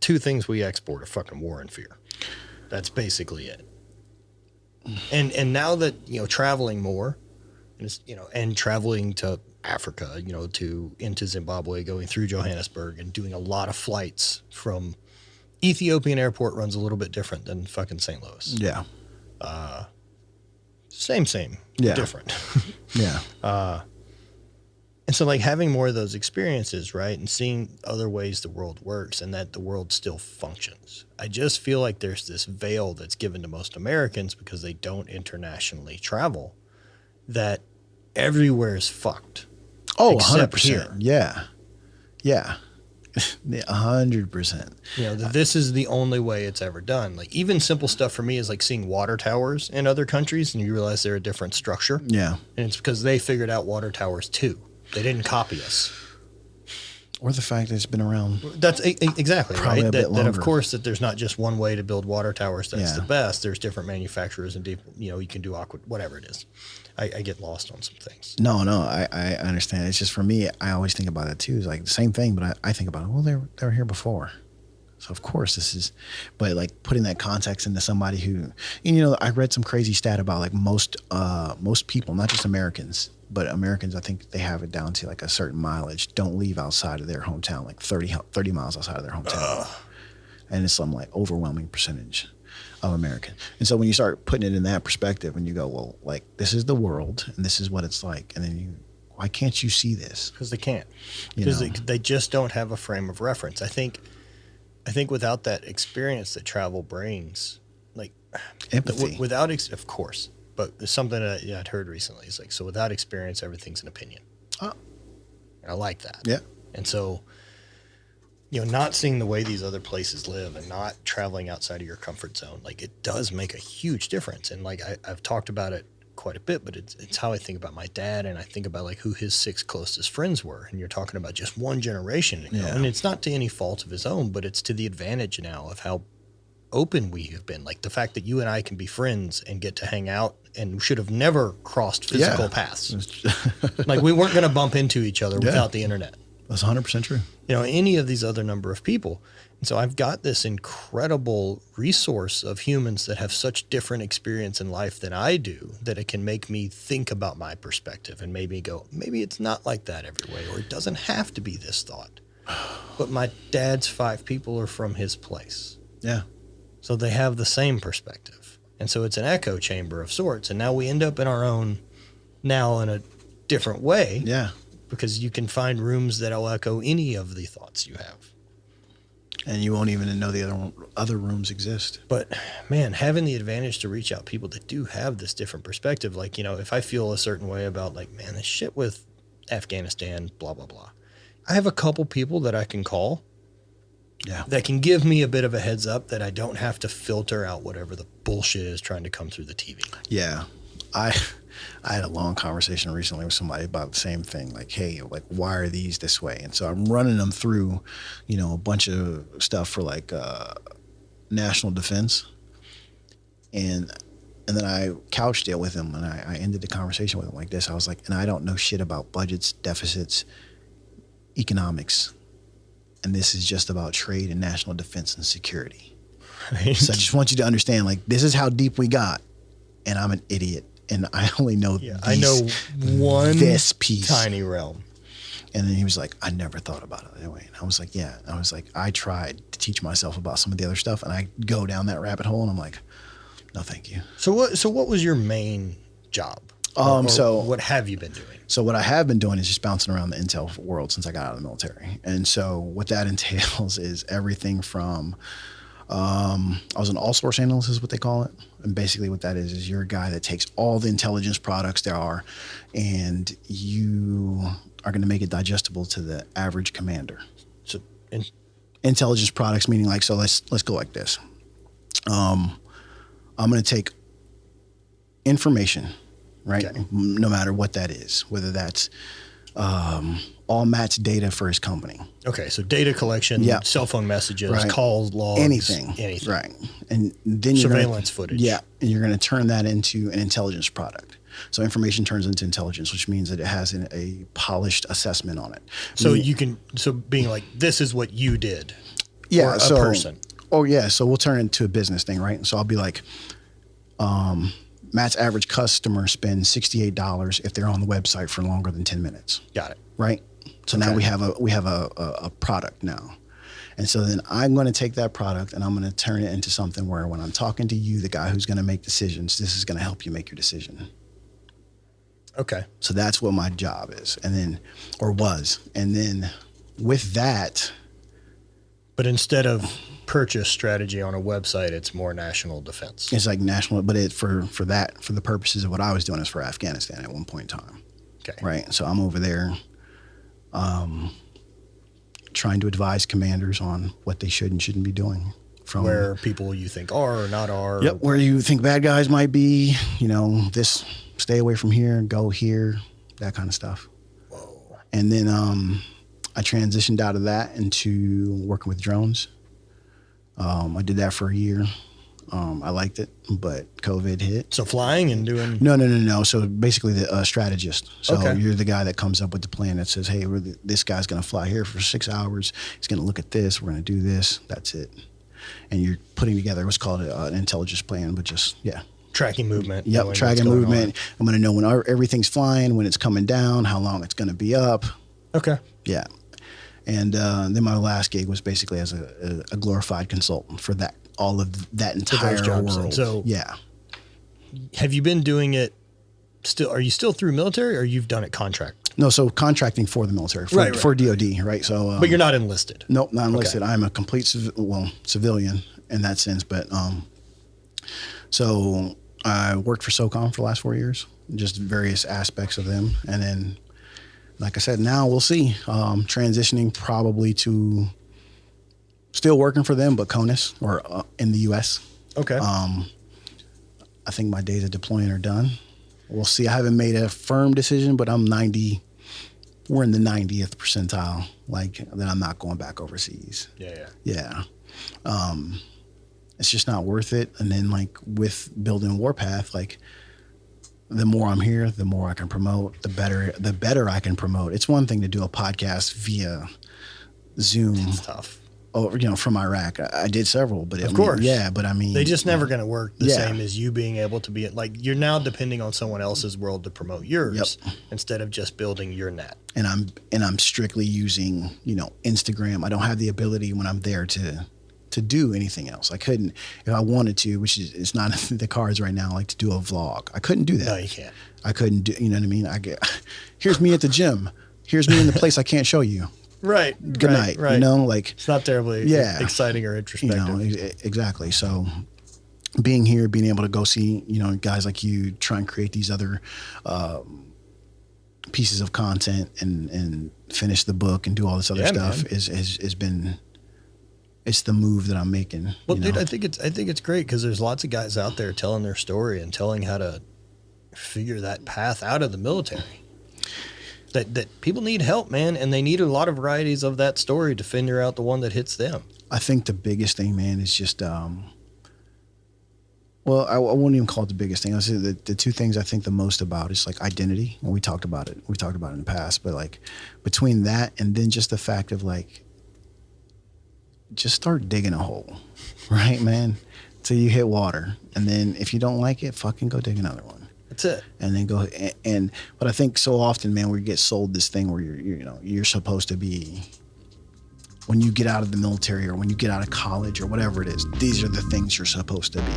two things we export are fucking war and fear. That's basically it. And now that, traveling more, and traveling to Africa, into Zimbabwe, going through Johannesburg and doing a lot of flights from Ethiopian airport runs a little bit different than fucking St. Louis. Yeah. Same, yeah. different. Yeah. And so, like, having more of those experiences, right, and seeing other ways the world works and that the world still functions. I just feel like there's this veil that's given to most Americans because they don't internationally travel, that everywhere is fucked. Oh, except 100%. Here. Yeah. Yeah. 100%. This is the only way it's ever done. Like, even simple stuff for me is like seeing water towers in other countries, and you realize they're a different structure. Yeah. And it's because they figured out water towers too. They didn't copy us. Or the fact that it's been around. That's exactly probably right. A bit that of longer. course that there's not just one way to build water towers that's Yeah. the best. There's different manufacturers and you can do whatever it is. I get lost on some things. No, I understand. It's just for me, I always think about it too. It's like the same thing, but I think about it. Well, they were here before. So of course this is, but like putting that context into somebody who, and I read some crazy stat about like most people, not just Americans, but Americans, I think they have it down to like a certain mileage, don't leave outside of their hometown, like 30 miles outside of their hometown. And it's some like overwhelming percentage of Americans. And so when you start putting it in that perspective and you go, well, like this is the world and this is what it's like. And then why can't you see this? Because they can't. Because they just don't have a frame of reference. I think without that experience that travel brings, like empathy, of course, but it's something that I'd heard recently. It's like, so without experience, everything's an opinion. Oh. And I like that. Yeah. And so, not seeing the way these other places live and not traveling outside of your comfort zone, like it does make a huge difference. And like I've talked about it quite a bit, but it's how I think about my dad, and I think about like who his 6 closest friends were. And you're talking about just one generation ago. Yeah. And it's not to any fault of his own, but it's to the advantage now of how open we have been. Like the fact that you and I can be friends and get to hang out and should have never crossed physical paths. Like we weren't going to bump into each other without the internet. That's 100% true. Any of these other number of people. And so I've got this incredible resource of humans that have such different experience in life than I do, that it can make me think about my perspective and maybe go, maybe it's not like that every way, or it doesn't have to be this thought. But my dad's 5 people are from his place. Yeah. So they have the same perspective. And so it's an echo chamber of sorts. And now we end up in our own, now in a different way. Yeah. Because you can find rooms that'll echo any of the thoughts you have. And you won't even know the other rooms exist. But man, having the advantage to reach out people that do have this different perspective, like, if I feel a certain way about like, man, this shit with Afghanistan, blah, blah, blah. I have a couple people that I can call. Yeah. That can give me a bit of a heads up that I don't have to filter out whatever the bullshit is trying to come through the TV. Yeah. I had a long conversation recently with somebody about the same thing. Like, hey, like, why are these this way? And so I'm running them through, a bunch of stuff for like national defense. And then I couched it with him, and I ended the conversation with him like this. I was like, and I don't know shit about budgets, deficits, economics. And this is just about trade and national defense and security. Right. So I just want you to understand, like, this is how deep we got. And I'm an idiot. And I only know this piece. Tiny realm. And then he was like, I never thought about it that way. And I was like, yeah. And I was like, I tried to teach myself about some of the other stuff, and I go down that rabbit hole, and I'm like, no, thank you. So what was your main job? So what have you been doing? So what I have been doing is just bouncing around the intel world since I got out of the military. And so what that entails is everything from, I was an all-source analyst is what they call it. And basically what that is you're a guy that takes all the intelligence products there are, and you are going to make it digestible to the average commander. So intelligence products, meaning like, so let's go like this. I'm going to take information, right? Okay. No matter what that is, whether that's all Matt's data for his company. Okay, so data collection, cell phone messages, right. Calls, logs, anything. Right. And then surveillance footage. Yeah, and you're going to turn that into an intelligence product. So information turns into intelligence, which means that it has a polished assessment on it. So being like, this is what you did. Yeah, or a so person? oh yeah, so we'll turn it into a business thing, right? So I'll be like, Matt's average customer spends $68 if they're on the website for longer than 10 minutes. Got it. Right? So now we have a product now. And so then I'm going to take that product and I'm going to turn it into something where when I'm talking to you, the guy who's going to make decisions, this is going to help you make your decision. Okay. So that's what my job is. And then, or was. And then with that. But instead of purchase strategy on a website, it's more national defense. It's like national, but for the purposes of what I was doing is for Afghanistan at one point in time. Okay. Right. So I'm over there, trying to advise commanders on what they should and shouldn't be doing. From where people you think are or not are. Yep. Where you think bad guys might be, this, stay away from here, go here, that kind of stuff. Whoa. And then, I transitioned out of that into working with drones. I did that for a year. I liked it, but COVID hit. So flying and doing... No. So basically the strategist. So Okay. You're the guy that comes up with the plan that says, hey, this guy's going to fly here for 6 hours. He's going to look at this. We're going to do this. That's it. And you're putting together what's called an intelligence plan, but just, yeah. Tracking movement. Yep, tracking movement. I'm going to know when everything's flying, when it's coming down, how long it's going to be up. Okay. Yeah. And then my last gig was basically as a glorified consultant for all of that entire jobs. world. So yeah. Have you been doing it still? Are you still through military or you've done it contract? No, so contracting for the military, for DOD, right? So, but you're not enlisted. Nope, not enlisted. Okay. I'm a complete civilian in that sense. But so I worked for SOCOM for the last 4 years, just various aspects of them, and then. Like I said, now we'll see. Transitioning probably to still working for them, but CONUS or in the U.S. Okay. I think my days of deploying are done. We'll see. I haven't made a firm decision, but I'm 90. We're in the 90th percentile. Like that, I'm not going back overseas. Yeah. It's just not worth it. And then like with building Warpath, like. The more I'm here, the more I can promote, the better I can promote. It's one thing to do a podcast via Zoom. It's tough. From Iraq. I did several, but of course. But I mean. They just never going to work the same as you being able to be, like, you're now depending on someone else's world to promote yours instead of just building your net. And I'm strictly using, Instagram. I don't have the ability when I'm there to do anything else. I couldn't, if I wanted to, which is it's not in the cards right now, like to do a vlog. I couldn't do that. No, you can't. I couldn't do, you know what I mean? Here's me at the gym. Here's me in the place I can't show you. Right. Good night. Right. Like it's not terribly exciting or introspective. Exactly. So being here, being able to go see, guys like you try and create these other pieces of content and finish the book and do all this other stuff has been. It's the move that I'm making. Well, dude, I think it's great because there's lots of guys out there telling their story and telling how to figure that path out of the military. That people need help, man, and they need a lot of varieties of that story to figure out the one that hits them. I think the biggest thing, man, is just well, I won't even call it the biggest thing. I'll say the two things I think the most about is like identity. And we talked about it. We talked about it in the past, but like between that and then just the fact of like. Just start digging a hole, right, man? Till you hit water. And then if you don't like it, fucking go dig another one. That's it. And then go but I think so often, man, we get sold this thing where you're supposed to be when you get out of the military or when you get out of college or whatever it is, these are the things you're supposed to be.